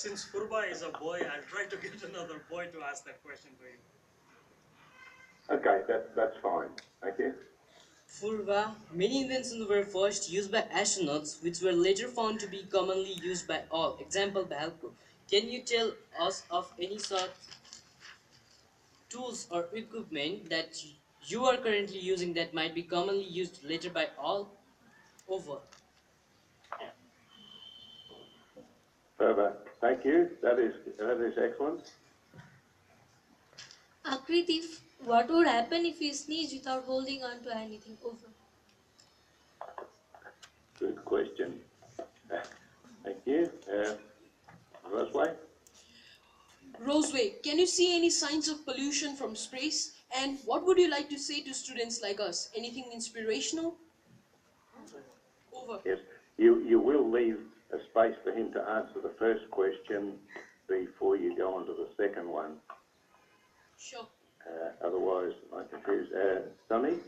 since Purva is a boy, I'll try to get another boy to ask that question to him. Okay, that's fine. Thank you. Purva, many inventions were first used by astronauts, which were later found to be commonly used by all. Example, Velcro. Can you tell us of any such tools or equipment that you are currently using that might be commonly used later by all? Over. Further, thank you. That is excellent. Akriti, what would happen if you sneeze without holding on to anything? Over. Good question. Thank you. Rosway? Roseway, can you see any signs of pollution from space? And what would you like to say to students like us? Anything inspirational? Over. Yes. You will leave a space for him to answer the first question before you go on to the second one. Sure. Otherwise, I'm confused. Sonny?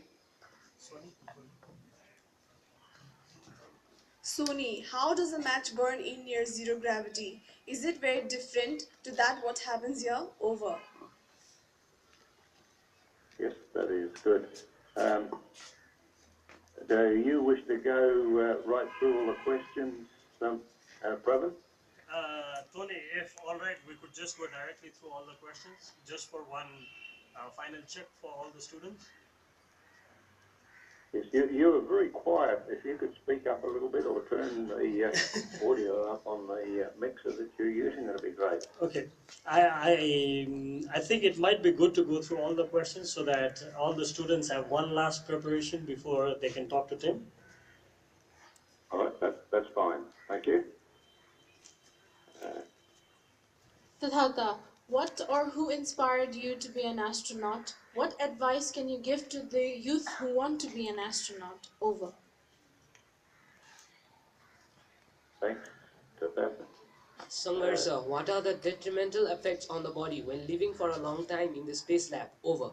Sony, how does a match burn in near zero gravity? Is it very different to that what happens here? Over. Yes, that is good. Do you wish to go right through all the questions, brother? Tony, if all right, we could just go directly through all the questions, just for one final check for all the students. Yes, you were very quiet. If you could speak up a little bit or turn the audio up on the mixer that you're using, that'd be great. Okay, I think it might be good to go through all the questions so that all the students have one last preparation before they can talk to Tim. All right, that's fine. Thank you. Siddhartha, what or who inspired you to be an astronaut? What advice can you give to the youth who want to be an astronaut? Over. Thanks. Professor. Sangarsa, what are the detrimental effects on the body when living for a long time in the space lab? Over.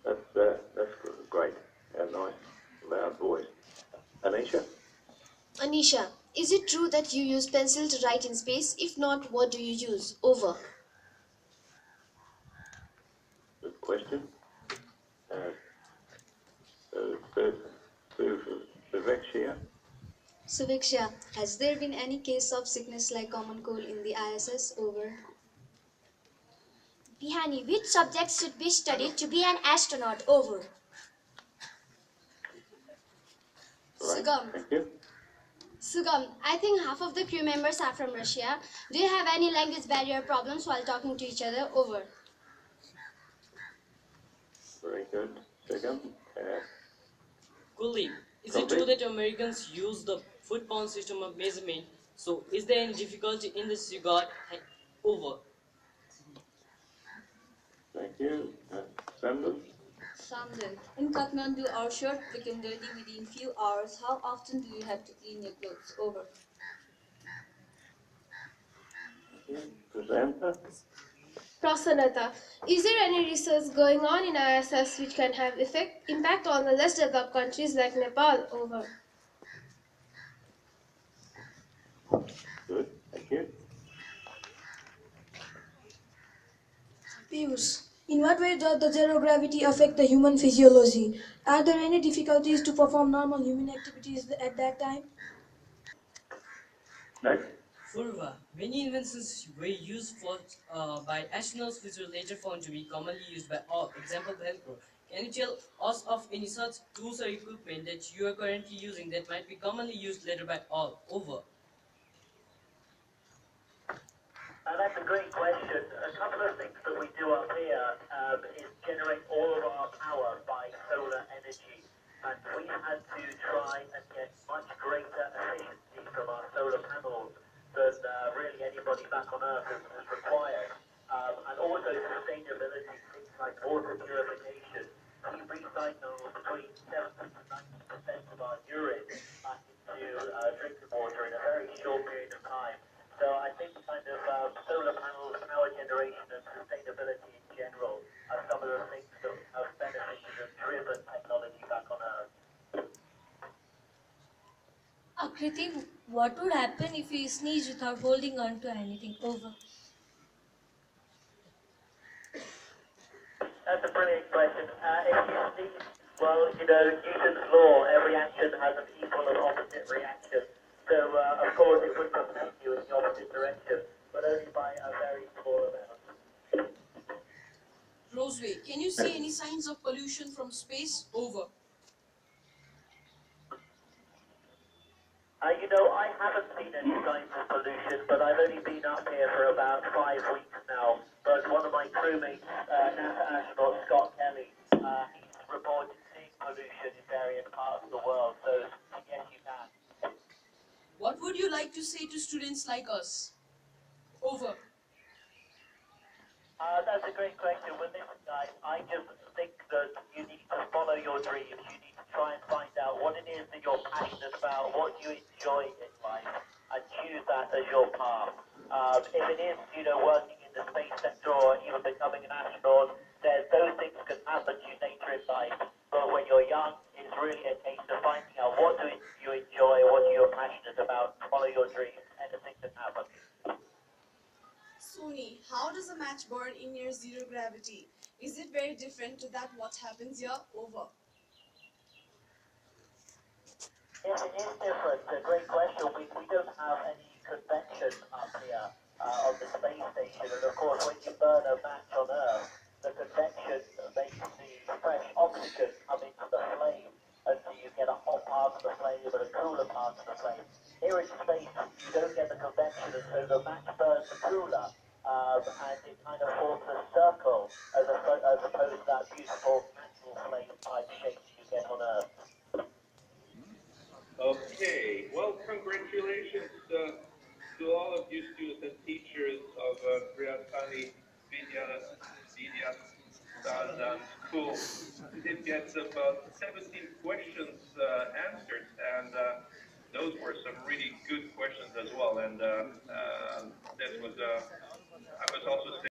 That's great. A nice, loud voice. Anisha? Anisha, is it true that you use pencil to write in space? If not, what do you use? Over. Good question. Suvekshia? Suviksha, has there been any case of sickness like common cold in the ISS? Over. Bihani, which subjects should be studied to be an astronaut? Over. Right. Sugam. Thank you. Sugam, I think half of the crew members are from Russia. Do you have any language barrier problems while talking to each other? Over. Very good. Second. Kuldeep, is it true that Americans use the foot-pound system of measurement? So, is there any difficulty in this regard? Over. Thank you. Samdan? Samdan, in Kathmandu, our shirt became dirty within few hours. How often do you have to clean your clothes? Over. Presenter? Prasanata, is there any research going on in ISS which can have impact on the less developed countries like Nepal? Over. Good, thank you. Piyush, in what way does the zero gravity affect the human physiology? Are there any difficulties to perform normal human activities at that time? No. Purva, many inventions were used by astronauts which were later found to be commonly used by all. Example, Velcro. Can you tell us of any such tools or equipment that you are currently using that might be commonly used later by all? Over. That's a great question. A couple of things that we do up here is generate all of our power by solar energy. And we had to try and get much greater efficiency from our solar panels than really anybody back on Earth has required. And also sustainability, things like water purification. We recycle between 70 to 90% of our urine into drinking water in a very short period of time. So I think kind of solar panels, power generation and sustainability in general are some of the things that have benefited and driven technology back on Earth. Akriti, What would happen if you sneeze without holding on to anything? Over. That's a brilliant question. If you sneeze, well, Newton's law, every action has an equal and opposite reaction. So, of course, it would propel you in the opposite direction, but only by a very small amount. Roseway, can you see any signs of pollution from space? Over. I haven't seen any signs of pollution, but I've only been up here for about 5 weeks now. But one of my crewmates, NASA astronaut Scott Kelly, he's reported seeing pollution in various parts of the world. So yes, you can. What would you like to say to students like us? Over. That's a great question. Well, listen, guys, I just think that you need to follow your dreams. You need to try and find out what it is that you're passionate about, what you enjoy in life, and choose that as your path. If it is, working in the space sector or even becoming an astronaut, then those things can happen to you later in life. But when you're young, it's really a case of finding out what do you enjoy, what you're passionate about, follow your dreams, anything can happen. Sony, how does a match burn in near zero gravity? Is it very different to that what happens here? Over. Yes, it is different. A great question. We don't have any convection up here on the space station. And of course, when you burn a match on Earth, the convection makes the fresh oxygen come into the flame. And so you get a hot part of the flame and a cooler part of the flame. Here in space, you don't get the convection, and so the match burns cooler. And it kind of forms a circle as opposed to that beautiful candle flame type shape you get on Earth. Okay, well, congratulations to all of you students and teachers of Brihaspati Vidyasadan School. You did get about 17 questions answered, and those were some really good questions as well. And this was, I must also say,